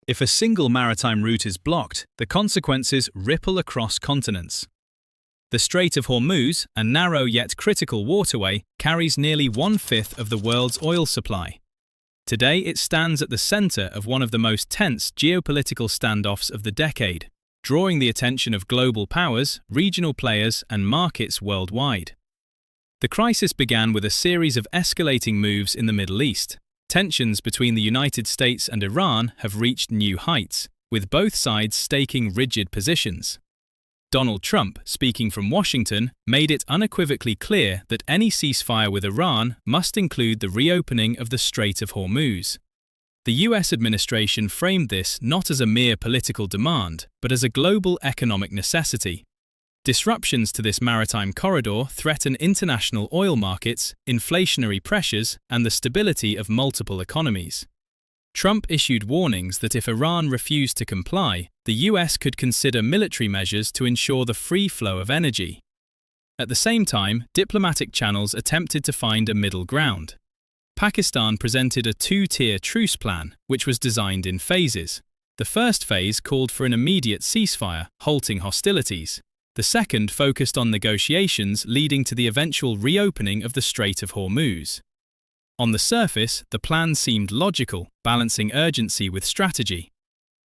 If a single maritime route is blocked, the consequences ripple across continents. The Strait of Hormuz, a narrow yet critical waterway, carries nearly 1/5 of the world's oil supply. Today it stands at the center of one of the most tense geopolitical standoffs of the decade, drawing the attention of global powers, regional players, and markets worldwide. The crisis began with a series of escalating moves in the Middle East. Tensions between the United States and Iran have reached new heights, with both sides staking rigid positions. Donald Trump, speaking from Washington, made it unequivocally clear that any ceasefire with Iran must include the reopening of the Strait of Hormuz. The US administration framed this not as a mere political demand, but as a global economic necessity. Disruptions to this maritime corridor threaten international oil markets, inflationary pressures, and the stability of multiple economies. Trump issued warnings that if Iran refused to comply, the US could consider military measures to ensure the free flow of energy. At the same time, diplomatic channels attempted to find a middle ground. Pakistan presented a two-tier truce plan, which was designed in phases. The first phase called for an immediate ceasefire, halting hostilities. The second focused on negotiations leading to the eventual reopening of the Strait of Hormuz. On the surface, the plan seemed logical, balancing urgency with strategy.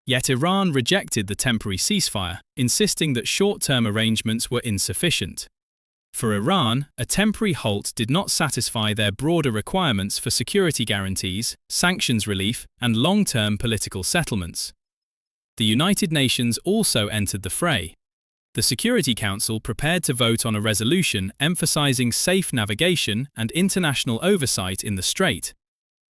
Yet Iran rejected the temporary ceasefire, insisting that short-term arrangements were insufficient. For Iran, a temporary halt did not satisfy their broader requirements for security guarantees, sanctions relief, and long-term political settlements. The United Nations also entered the fray. The Security Council prepared to vote on a resolution emphasizing safe navigation and international oversight in the strait.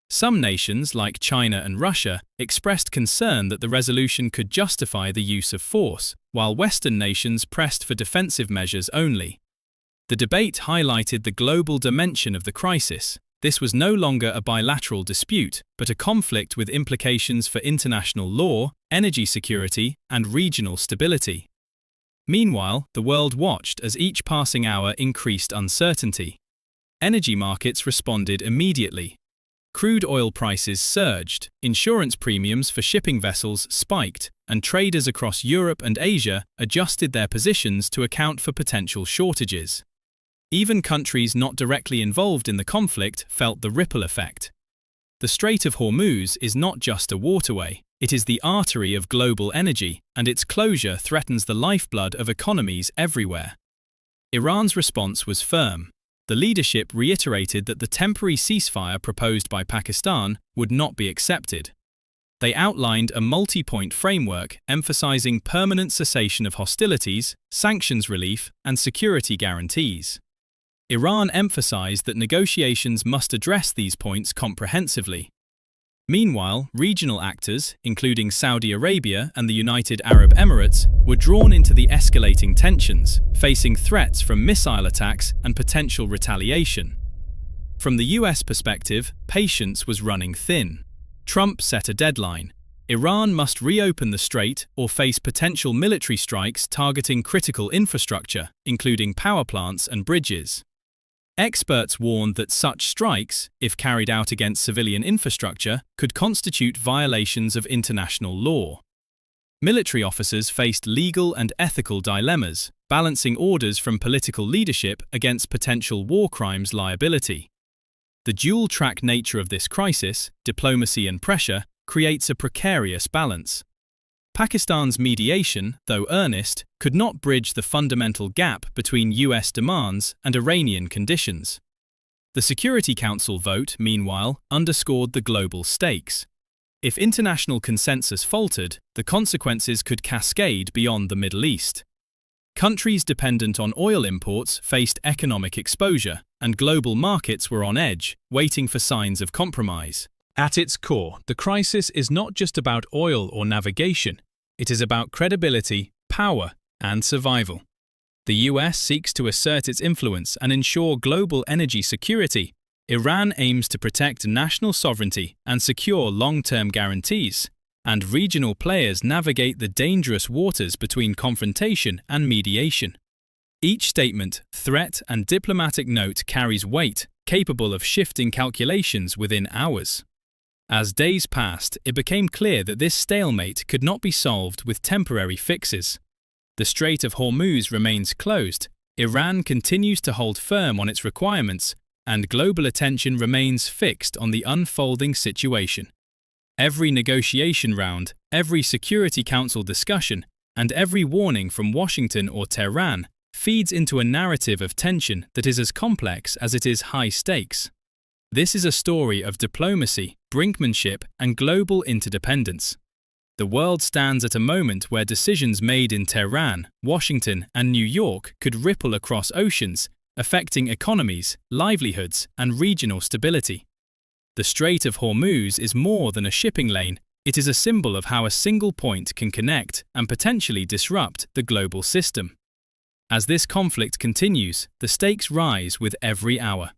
Some nations, like China and Russia, expressed concern that the resolution could justify the use of force, while Western nations pressed for defensive measures only. The debate highlighted the global dimension of the crisis. This was no longer a bilateral dispute, but a conflict with implications for international law, energy security, and regional stability. Meanwhile, the world watched as each passing hour increased uncertainty. Energy markets responded immediately. Crude oil prices surged, insurance premiums for shipping vessels spiked, and traders across Europe and Asia adjusted their positions to account for potential shortages. Even countries not directly involved in the conflict felt the ripple effect. The Strait of Hormuz is not just a waterway. It is the artery of global energy, and its closure threatens the lifeblood of economies everywhere. Iran's response was firm. The leadership reiterated that the temporary ceasefire proposed by Pakistan would not be accepted. They outlined a multi-point framework emphasizing permanent cessation of hostilities, sanctions relief, and security guarantees. Iran emphasized that negotiations must address these points comprehensively. Meanwhile, regional actors, including Saudi Arabia and the United Arab Emirates, were drawn into the escalating tensions, facing threats from missile attacks and potential retaliation. From the US perspective, patience was running thin. Trump set a deadline. Iran must reopen the strait or face potential military strikes targeting critical infrastructure, including power plants and bridges. Experts warned that such strikes, if carried out against civilian infrastructure, could constitute violations of international law. Military officers faced legal and ethical dilemmas, balancing orders from political leadership against potential war crimes liability. The dual-track nature of this crisis, diplomacy and pressure, creates a precarious balance. Pakistan's mediation, though earnest, could not bridge the fundamental gap between US demands and Iranian conditions. The Security Council vote, meanwhile, underscored the global stakes. If international consensus faltered, the consequences could cascade beyond the Middle East. Countries dependent on oil imports faced economic exposure, and global markets were on edge, waiting for signs of compromise. At its core, the crisis is not just about oil or navigation. It is about credibility, power, and survival. The US seeks to assert its influence and ensure global energy security. Iran aims to protect national sovereignty and secure long-term guarantees. And regional players navigate the dangerous waters between confrontation and mediation. Each statement, threat, and diplomatic note carries weight, capable of shifting calculations within hours. As days passed, it became clear that this stalemate could not be solved with temporary fixes. The Strait of Hormuz remains closed, Iran continues to hold firm on its requirements, and global attention remains fixed on the unfolding situation. Every negotiation round, every Security Council discussion, and every warning from Washington or Tehran feeds into a narrative of tension that is as complex as it is high stakes. This is a story of diplomacy, brinkmanship, and global interdependence. The world stands at a moment where decisions made in Tehran, Washington, and New York could ripple across oceans, affecting economies, livelihoods, and regional stability. The Strait of Hormuz is more than a shipping lane, it is a symbol of how a single point can connect and potentially disrupt the global system. As this conflict continues, the stakes rise with every hour.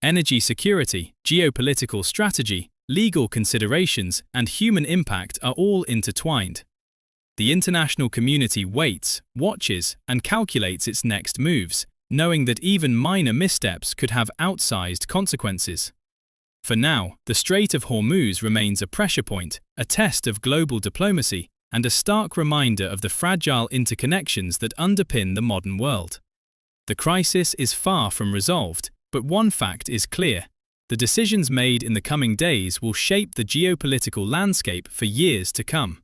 Energy security, geopolitical strategy, legal considerations, and human impact are all intertwined. The international community waits, watches, and calculates its next moves, knowing that even minor missteps could have outsized consequences. For now, the Strait of Hormuz remains a pressure point, a test of global diplomacy, and a stark reminder of the fragile interconnections that underpin the modern world. The crisis is far from resolved, but one fact is clear: the decisions made in the coming days will shape the geopolitical landscape for years to come.